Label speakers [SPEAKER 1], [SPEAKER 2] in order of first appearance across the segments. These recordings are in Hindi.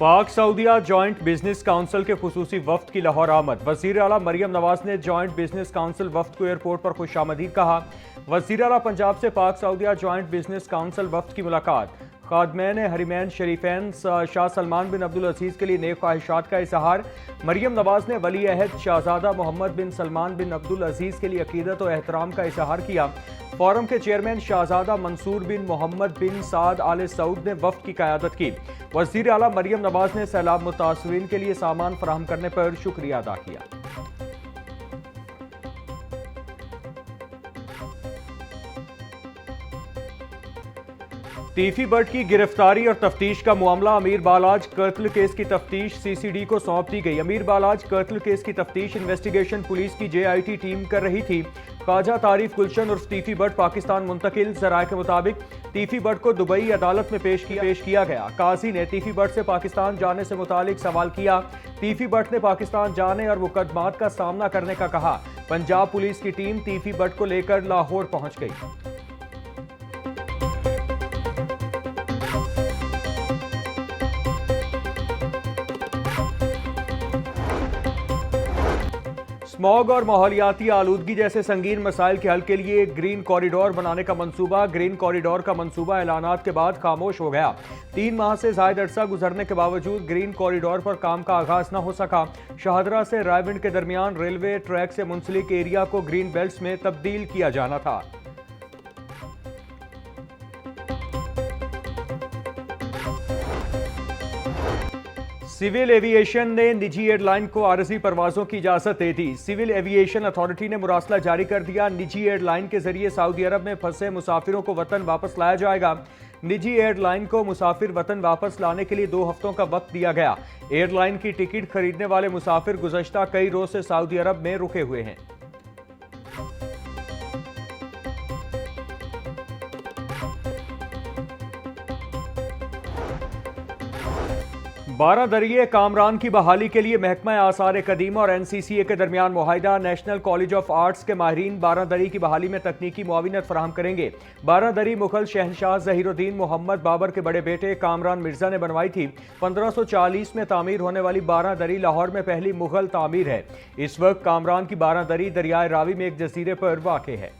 [SPEAKER 1] पाक सऊदीया जॉइंट बिजनेस काउंसिल के खुसूसी वफ्द की लाहौर आमद। वज़ीर आला मरियम नवाज ने जॉइंट बिजनेस काउंसिल वफ्द को एयरपोर्ट पर खुशामदीद कहा। वज़ीर आला पंजाब से पाक सऊदीया जॉइंट बिजनेस काउंसिल वफ्द की मुलाकात। खादमैन हरिमैन शरीफैन शाह सलमान बिन अब्दुल अजीज के लिए नेक ख्वाहिशात का इजहार। मरियम नवाज ने वली अहद शहजादा मोहम्मद बिन सलमान बिन अब्दुल अजीज के लिए अकीदत और एहतराम का इजहार किया। फोरम के चेयरमैन शहजादा मंसूर बिन मोहम्मद बिन साद आले सऊद ने वफ्द की क़यादत की। वज़ीर आला मरियम नवाज ने सैलाब मुतासरीन के लिए सामान फराहम करने पर शुक्रिया अदा किया। टीफी बट की गिरफ्तारी और तफ्तीश का मामला। अमीर बालाज कत्ल केस की तफ्तीश सीसीडी को सौंप दी गई। अमीर बालाज कत्ल केस की तफ्तीश इन्वेस्टिगेशन पुलिस की जेआईटी टीम कर रही थी। ख्वाजा तारीफ गुलशन उर्फ टीफी बट पाकिस्तान मुंतकिल। जराये के मुताबिक टीफी बट को दुबई अदालत में पेश किया गया। काजी ने टीफी बट से पाकिस्तान जाने से मुतालिक सवाल किया। टीफी बट ने पाकिस्तान जाने और मुकदमात का सामना करने का कहा। पंजाब पुलिस की टीम टीफी बट को लेकर लाहौर पहुंच गई। स्मॉग और माहौलियाती आलूदगी जैसे संगीन मसाइल के हल के लिए ग्रीन कॉरिडोर बनाने का मंसूबा। ग्रीन कॉरिडोर का मंसूबा ऐलानात के बाद खामोश हो गया। 3 माह से जायद अरसा गुजरने के बावजूद ग्रीन कॉरिडोर पर काम का आगाज न हो सका। शाहदरा से रायविंड के दरमियान रेलवे ट्रैक से मुंसलिक एरिया को ग्रीन बेल्ट में तब्दील किया जाना था। सिविल एविएशन ने निजी एयरलाइन को आरजी परवाजों की इजाजत दे दी। सिविल एविएशन अथॉरिटी ने मुरासला जारी कर दिया। निजी एयरलाइन के जरिए सऊदी अरब में फंसे मुसाफिरों को वतन वापस लाया जाएगा। निजी एयरलाइन को मुसाफिर वतन वापस लाने के लिए 2 हफ्तों का वक्त दिया गया। एयरलाइन की टिकट खरीदने वाले मुसाफिर गुज़श्ता कई रोज से सऊदी अरब में रुके हुए हैं। बारादरिये कामरान की बहाली के लिए महकमा आसार कदीमा और NCCA के दरमियान मुआहिदा। नेशनल कॉलेज ऑफ आर्ट्स के माहिरीन बारादरी की बहाली में तकनीकी मुआविनत फराहम करेंगे। बारादरी मुगल शहनशाह ज़हीरुद्दीन मोहम्मद बाबर के बड़े बेटे कामरान मिर्जा ने बनवाई थी। 1540 में तामीर होने वाली बारादरी लाहौर में पहली मुगल तामीर है। इस वक्त कामरान की बारादरी दरियाए रावी में एक जजीरे पर वाक़ है।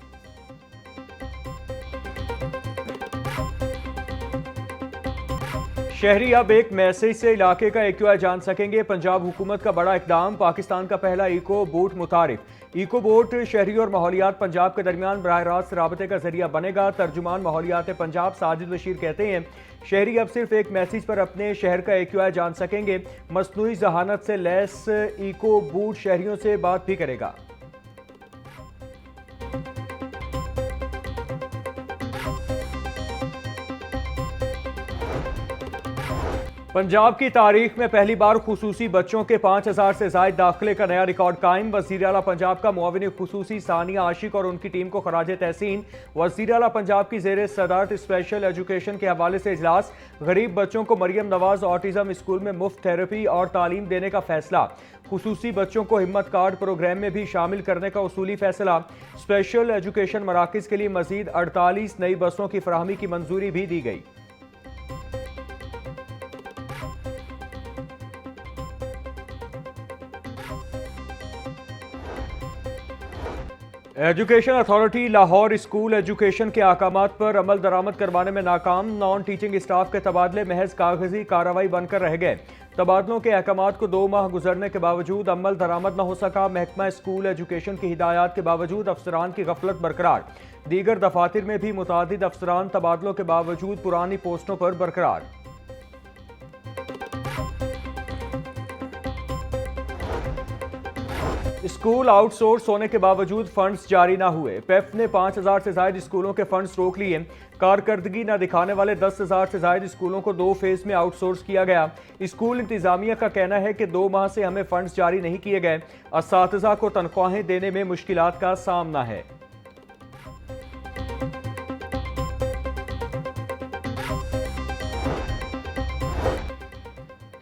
[SPEAKER 1] शहरी अब एक मैसेज से इलाके का AQI जान सकेंगे। पंजाब हुकूमत का बड़ा इकदाम। पाकिस्तान का पहला इको बोट मुतारिफ। इको बोट शहरी और माहौलियात पंजाब के दरमियान बराह रास्त राबते का जरिया बनेगा। तर्जुमान माहौलियात पंजाब साजिद बशीर कहते हैं, शहरी अब सिर्फ एक मैसेज पर अपने शहर का AQI जान सकेंगे। मसनूई जहानत से लैस इको बोट शहरियों से बात भी करेगा। पंजाब की तारीख में पहली बार खुसूसी बच्चों के 5000 से जायद दाखिले का नया रिकॉर्ड कायम। वज़ीर आला पंजाब का मुआविन खुसूसी सानिया आशिक और उनकी टीम को खराज तहसीन। वज़ीर आला पंजाब की ज़ेर सदारत स्पेशल एजुकेशन के हवाले से इजलास। गरीब बच्चों को मरियम नवाज ऑटिज़म स्कूल में मुफ्त थेरेपी और तालीम देने का फैसला। खुसूसी बच्चों को हिम्मत कार्ड प्रोग्राम में भी शामिल करने का उसूली फैसला। स्पेशल एजुकेशन मराकज़ के लिए मज़ीद 48 नई बसों की फराहमी की मंजूरी भी दी गई। Education authority Lahore school education के अहकामात पर अमल दरामद करवाने में नाकाम। नॉन टीचिंग स्टाफ के तबादले महज कागजी कार्रवाई बनकर रह गए। तबादलों के अहकामात को 2 माह गुजरने के बावजूद अमल दरामद न हो सका। महकमा स्कूल एजुकेशन की हिदायत के बावजूद अफसरान की गफलत बरकरार। दीगर दफातर में भी मुतादिद अफसरान तबादलों के बावजूद पुरानी पोस्टों पर बरकरार। स्कूल आउटसोर्स होने के बावजूद फंड्स जारी ना हुए। पेफ ने 5000 से जायद स्कूलों के फंड्स रोक लिए। कारकर्दगी न दिखाने वाले 10,000 से जायद स्कूलों को 2 फेज में आउटसोर्स किया गया। स्कूल इंतजामिया का कहना है कि 2 माह से हमें फंड्स जारी नहीं किए गए। असातिज़ा को तनख्वाहें देने में मुश्किलात का सामना है।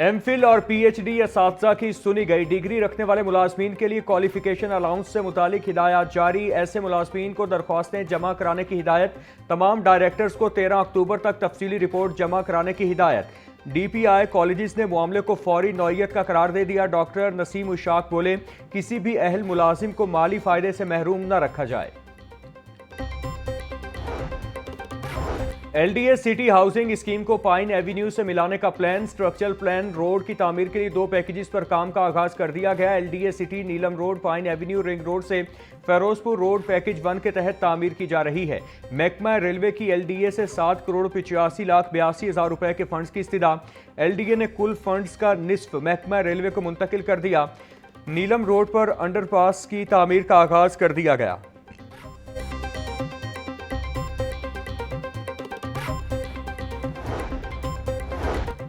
[SPEAKER 1] एमफिल और पीएचडी असातिज़ा की सुनी गई। डिग्री रखने वाले मुलाजमीन के लिए क्वालिफिकेशन अलाउंस से मुतालिक हिदायत जारी। ऐसे मुलाजमीन को दरख्वास्तें जमा कराने की हिदायत। तमाम डायरेक्टर्स को 13 अक्टूबर तक तफसीली रिपोर्ट जमा कराने की हिदायत। डीपीआई कॉलेजेस ने मामले को फौरी नौयत का करार दे दिया। डॉक्टर नसीम उशाक बोले, किसी भी अहल मुलाजिम को माली फायदे से महरूम न रखा जाए। एलडीए सिटी हाउसिंग स्कीम को पाइन एवेन्यू से मिलाने का प्लान। स्ट्रक्चरल प्लान रोड की तामीर के लिए 2 पैकेजेस पर काम का आगाज कर दिया गया। LDA city Neelam road, Pine Avenue, ring road से फेरोजपुर रोड पैकेज 1 के तहत तामीर की जा रही है। महकमा रेलवे की एलडीए से 7 करोड़ 85,82,000 रुपए के फंड्स की इस्तदा। एलडीए ने कुल फंड्स का निस्फ महकमा रेलवे को मुंतकिल कर दिया। नीलम रोड पर अंडरपास की तामीर का आगाज कर दिया गया।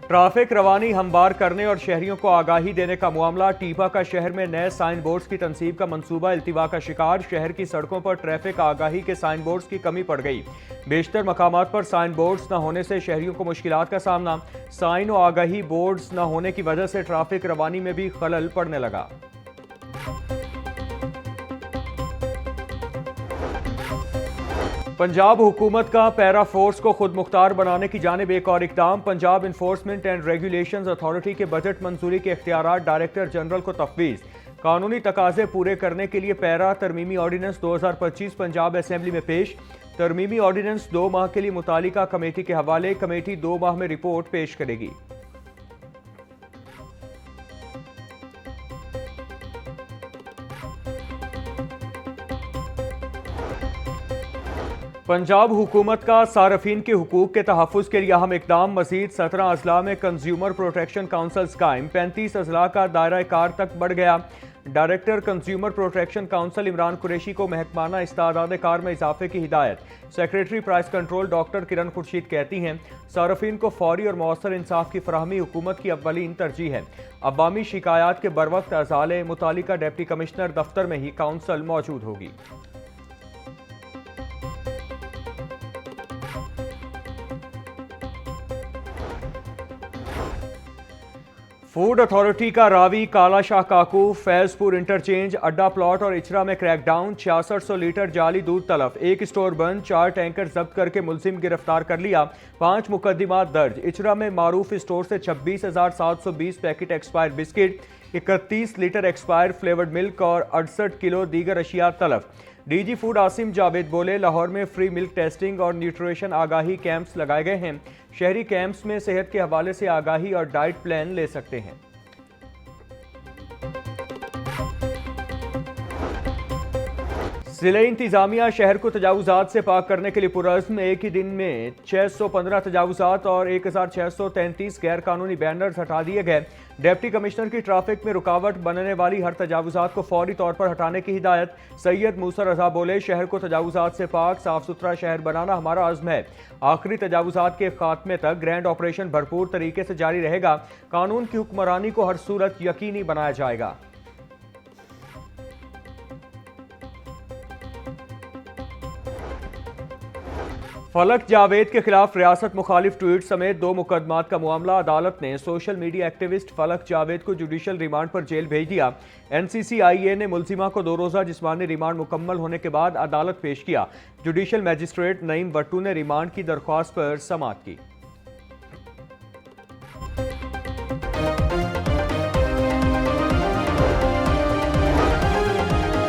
[SPEAKER 1] ट्रैफिक रवानी हमवार करने और शहरियों को आगाही देने का मामला। टीपा का शहर में नए साइन बोर्ड्स की तनसीब का मंसूबा इल्तिवा का शिकार। शहर की सड़कों पर ट्रैफिक आगाही के साइन बोर्ड्स की कमी पड़ गई। बेशतर मकामात पर साइन बोर्ड्स न होने से शहरियों को मुश्किलात का सामना। साइन और आगाही बोर्ड्स न होने की वजह से ट्रैफिक रवानी में भी खलल पड़ने लगा। पंजाब हुकूमत का पैरा फोर्स को खुद मुख्तार बनाने की जानिब एक और इकदाम। Punjab enforcement and regulations authority के बजट मंजूरी के इख्तियारात डायरेक्टर जनरल को तफवीज़। कानूनी तकाजे पूरे करने के लिए पैरा तरमीमी ऑर्डिनेंस 2025 पंजाब असेंबली में पेश। तरमीमी ऑर्डिनेंस 2 माह के लिए मुतालिका कमेटी के हवाले। कमेटी 2 माह में रिपोर्ट पेश करेगी। पंजाब हुकूमत का सार्फिन के हुकूक के तहफ़्फ़ुज़ के लिए अहम इक़दाम। मज़ीद 17 अजला में कंज्यूमर प्रोटेक्शन काउंसिल्स कायम। 35 अजला का दायरा कार तक बढ़ गया। Director consumer protection council Imran Qureshi को महकमाना इस्तादाद कार में इजाफे की हिदायत। सेक्रेटरी प्राइस कंट्रोल डॉक्टर किरण खुर्शीद कहती हैं, सार्फिन को फौरी और मौसर इंसाफ की फराहमी हुकूमत की अव्वलीन तरजीह है। अवामी शिकायत के बरवक्त अजाले मुतालिका डिप्टी कमिश्नर दफ्तर में ही काउंसिल मौजूद होगी। फूड अथॉरिटी का रावी, काला शाह काकू, फैजपुर इंटरचेंज, अड्डा प्लॉट और इचरा में क्रैकडाउन। 6600 लीटर जाली दूध तलफ। 1 स्टोर बंद, 4 टैंकर जब्त करके मुलजिम गिरफ्तार कर लिया। 5 मुकदमात दर्ज। इचरा में मारूफ स्टोर से 26,720 packet expire biscuit, 31 litre expire flavoured milk और 68 किलो दीगर अशिया तलफ। डीजी फूड आसिम जावेद बोले, लाहौर में फ्री मिल्क टेस्टिंग और न्यूट्रिशन आगाही कैंप्स लगाए गए हैं। शहरी कैंप्स में सेहत के हवाले से आगाही और डाइट प्लान ले सकते हैं। जिले इंतजामिया शहर को तजावुजात से पाक करने के लिए पुरअज़्म। एक ही दिन में 615 तजावुजात और 1633 गैर कानूनी बैनर्स हटा दिए गए। डिप्टी कमिश्नर की ट्रैफिक में रुकावट बनने वाली हर तजावुजात को फौरी तौर पर हटाने की हिदायत। सैयद मूसा रजा बोले, शहर को तजावुजात से पाक साफ सुथरा शहर बनाना हमारा अज़्म है। आखिरी तजावुजात के खात्मे तक ग्रैंड ऑपरेशन भरपूर तरीके से जारी रहेगा। कानून की हुक्मरानी को हर सूरत यकीनी बनाया जाएगा। फलक जावेद के खिलाफ रियासत मुखालिफ ट्वीट समेत 2 मुकदमात का मामला। अदालत ने सोशल मीडिया एक्टिविस्ट फलक जावेद को जुडिशल रिमांड पर जेल भेज दिया। NCCIA ने मुलजिमा को 2 रोज़ा जिस्मानी रिमांड मुकम्मल होने के बाद अदालत पेश किया। जुडिशल मजिस्ट्रेट नईम वट्टू ने रिमांड की दरख्वास्त पर समाअत की।